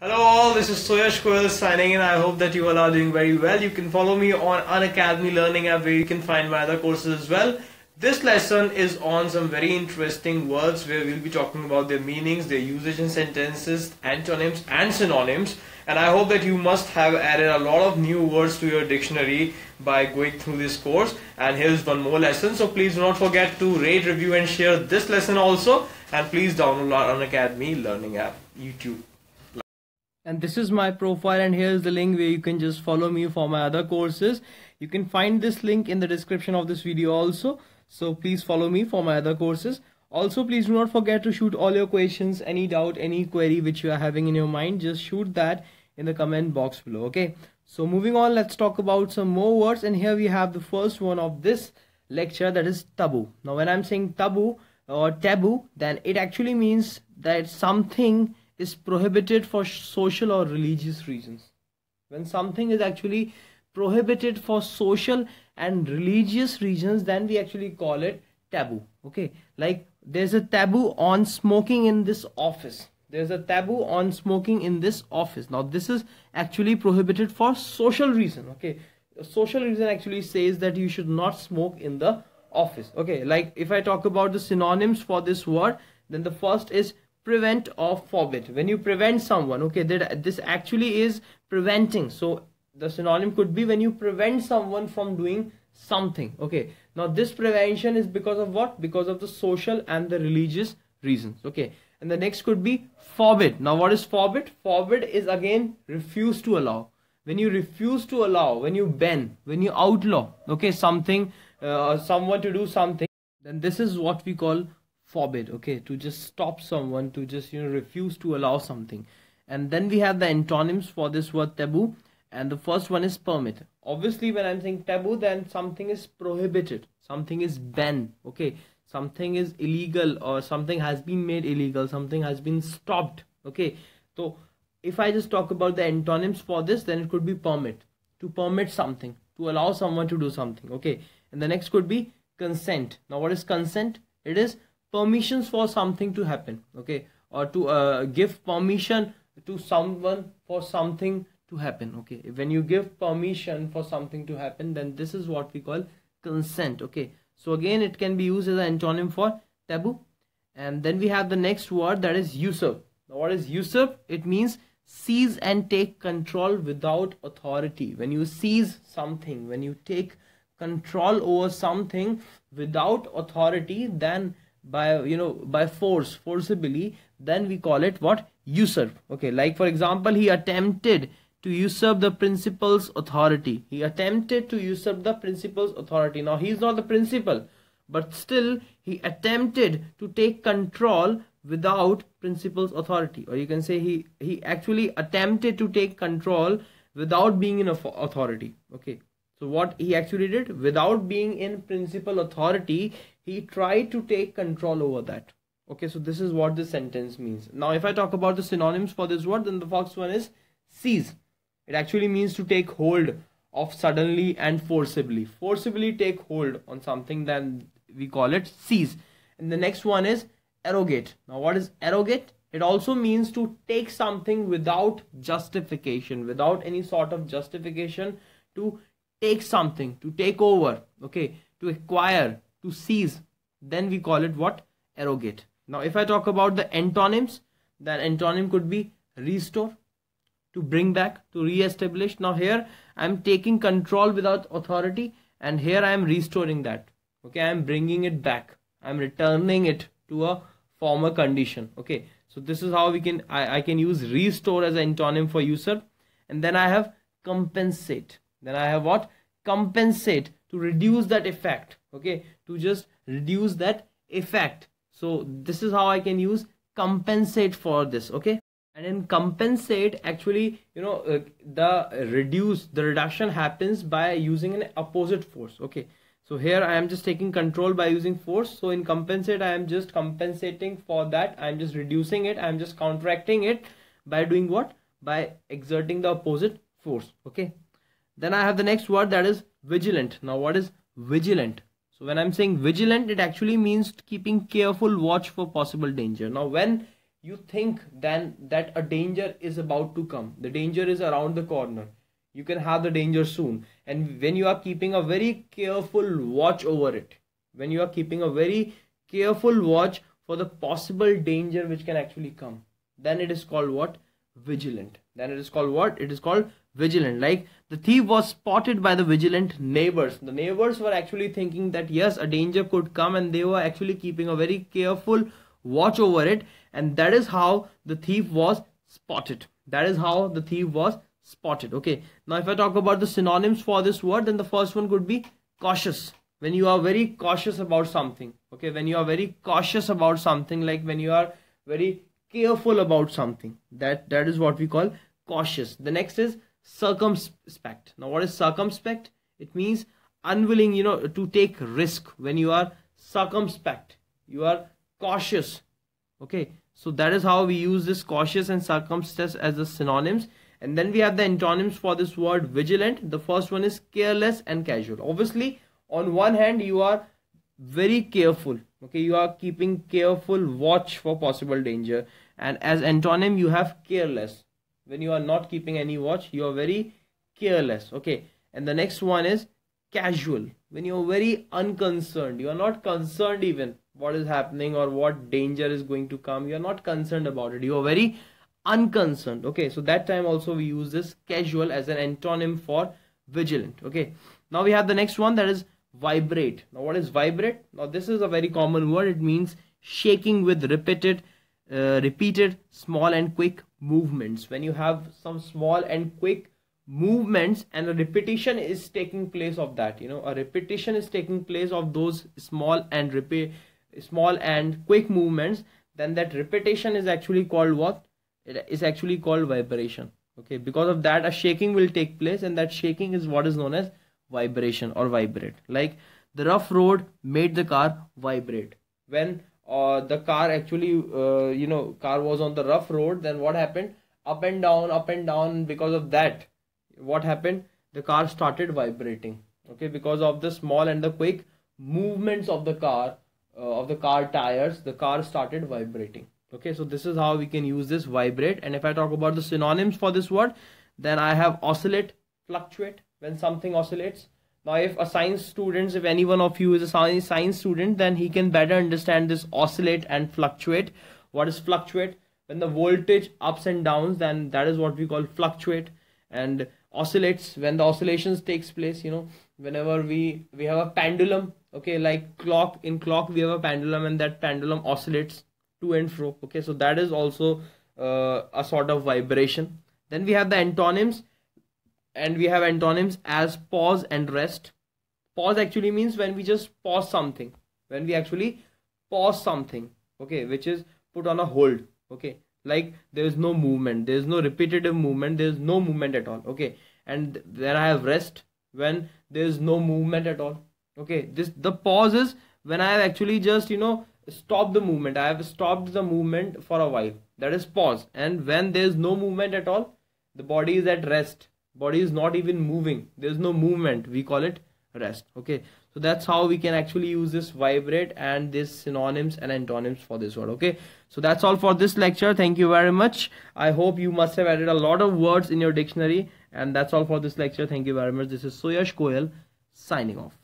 Hello all, this is Suyash signing in. I hope that you all are doing very well. You can follow me on Unacademy Learning app where you can find my other courses as well. This lesson is on some very interesting words where we'll be talking about their meanings, their usage in sentences, antonyms and synonyms. And I hope that you must have added a lot of new words to your dictionary by going through this course. And here's one more lesson. So please do not forget to rate, review and share this lesson also. And please download our Unacademy Learning app, YouTube. And this is my profile, and here's the link where you can just follow me for my other courses. You can find this link in the description of this video also. So please follow me for my other courses. Also, please do not forget to shoot all your questions, any doubt, any query which you are having in your mind. Just shoot that in the comment box below. Okay. So moving on, let's talk about some more words. And here we have the first one of this lecture, that is taboo. Now, when I'm saying taboo or taboo, then it actually means that something is prohibited for social or religious reasons. When something is actually prohibited for social and religious reasons, then we actually call it taboo. Okay, like there's a taboo on smoking in this office. There's a taboo on smoking in this office. Now this is actually prohibited for social reason. Okay, a social reason actually says that you should not smoke in the office. Okay, like if I talk about the synonyms for this word, then the first is prevent or forbid. When you prevent someone, okay, that this actually is preventing. So the synonym could be when you prevent someone from doing something. Okay, now this prevention is because of what? Because of the social and the religious reasons. Okay, and the next could be forbid. Now what is forbid? Forbid is again refuse to allow. When you refuse to allow, when you ban, when you outlaw, okay, something, someone to do something, then this is what we call forbid. Okay, to just stop someone, to just refuse to allow something. And then we have the antonyms for this word taboo, and the first one is permit. Obviously when I'm saying taboo, then something is prohibited, something is banned. Okay, something is illegal, or something has been made illegal, something has been stopped. Okay, so if I just talk about the antonyms for this, then it could be permit, to permit something, to allow someone to do something. Okay, and the next could be consent. Now what is consent? It is permissions for something to happen. Okay, or to give permission to someone for something to happen. Okay, when you give permission for something to happen, then this is what we call consent. Okay, so again it can be used as an antonym for taboo. And then we have the next word, that is usurp. Now what is usurp? It means seize and take control without authority. When you seize something, when you take control over something without authority, then by forcibly, then we call it what? Usurp. Okay, like for example, he attempted to usurp the principal's authority. He attempted to usurp the principal's authority. Now he is not the principal, but still he attempted to take control without principal's authority. Or you can say he actually attempted to take control without being in authority. Okay, so what he actually did, without being in principal authority, he tried to take control over that. Okay, so this is what this sentence means. Now if I talk about the synonyms for this word, then the first one is seize. It actually means to take hold of suddenly and forcibly. Forcibly take hold on something, then we call it seize. And the next one is arrogate. Now what is arrogate? It also means to take something without justification, without any sort of justification, to take something, to take over, okay, to acquire, to seize, then we call it what? Arrogate. Now if I talk about the antonyms, then antonym could be restore, to bring back, to re-establish. Now here I'm taking control without authority, and here I am restoring that. Okay, I am bringing it back, I am returning it to a former condition. Okay, so this is how we can I can use restore as an antonym for usurp. And then I have compensate. Then I have what? Compensate, to reduce that effect. Okay, to just reduce that effect. So this is how I can use compensate for this. Okay, and in compensate, actually the reduction happens by using an opposite force. Okay, so here I am just taking control by using force. So in compensate, I am just compensating for that. I am just reducing it, I am just counteracting it by doing what? By exerting the opposite force. Okay, then I have the next word, that is vigilant. Now what is vigilant? So when I'm saying vigilant, it actually means keeping careful watch for possible danger. Now when you think then that a danger is about to come, the danger is around the corner, you can have the danger soon. And when you are keeping a very careful watch over it, when you are keeping a very careful watch for the possible danger which can actually come, then it is called what? Vigilant. Then it is called what? It is called vigilant. Like the thief was spotted by the vigilant neighbors. The neighbors were actually thinking that yes, a danger could come, and they were actually keeping a very careful watch over it, and that is how the thief was spotted. That is how the thief was spotted. Okay, now if I talk about the synonyms for this word, then the first one could be cautious. When you are very cautious about something, okay, when you are very cautious about something, like when you are very careful about something, that is what we call cautious. The next is circumspect. Now what is circumspect? It means unwilling, to take risk. When you are circumspect, you are cautious. Okay, so that is how we use this cautious and circumspect as the synonyms. And then we have the antonyms for this word vigilant. The first one is careless and casual. Obviously, on one hand, you are very careful. Okay, you are keeping careful watch for possible danger. And as antonym, you have careless. When you are not keeping any watch, you are very careless. Okay, and the next one is casual. When you are very unconcerned, you are not concerned even what is happening or what danger is going to come. You are not concerned about it. You are very unconcerned. Okay, so that time also we use this casual as an antonym for vigilant. Okay, now we have the next one, that is vibrate. Now what is vibrate? Now this is a very common word. It means shaking with repeated small and quick movements. When you have some small and quick movements and a repetition is taking place of that, a repetition is taking place of those small and quick movements, then that repetition is actually called what? It is actually called vibration. Okay, because of that a shaking will take place, and that shaking is what is known as vibration or vibrate. Like the rough road made the car vibrate. When the car actually car was on the rough road, then what happened? Up and down. Because of that, what happened? The car started vibrating. Okay, because of the small and the quick movements of the car tires, the car started vibrating. Okay, so this is how we can use this vibrate. And if I talk about the synonyms for this word, then I have oscillate, fluctuate. When something oscillates. Now if a science student, if any one of you is a science student, then he can better understand this oscillate and fluctuate. What is fluctuate? When the voltage ups and downs, then that is what we call fluctuate. And oscillates, when the oscillations takes place, whenever we have a pendulum, okay, like clock, in clock we have a pendulum, and that pendulum oscillates to and fro. Okay, so that is also a sort of vibration. Then we have the antonyms, and we have antonyms as pause and rest. Pause actually means when we just pause something, when we actually pause something, okay, which is put on a hold. Okay, like there is no movement, there is no repetitive movement, there is no movement at all. Okay, and then I have rest, when there is no movement at all. Okay, the pause is when I have actually just stop the movement. I have stopped the movement for a while, that is pause. And when there is no movement at all, the body is at rest, body is not even moving, there is no movement, we call it rest. Okay, so that's how we can actually use this vibrate and this synonyms and antonyms for this word. Okay, so that's all for this lecture. Thank you very much. I hope you must have added a lot of words in your dictionary, and that's all for this lecture. Thank you very much. This is Suyash signing off.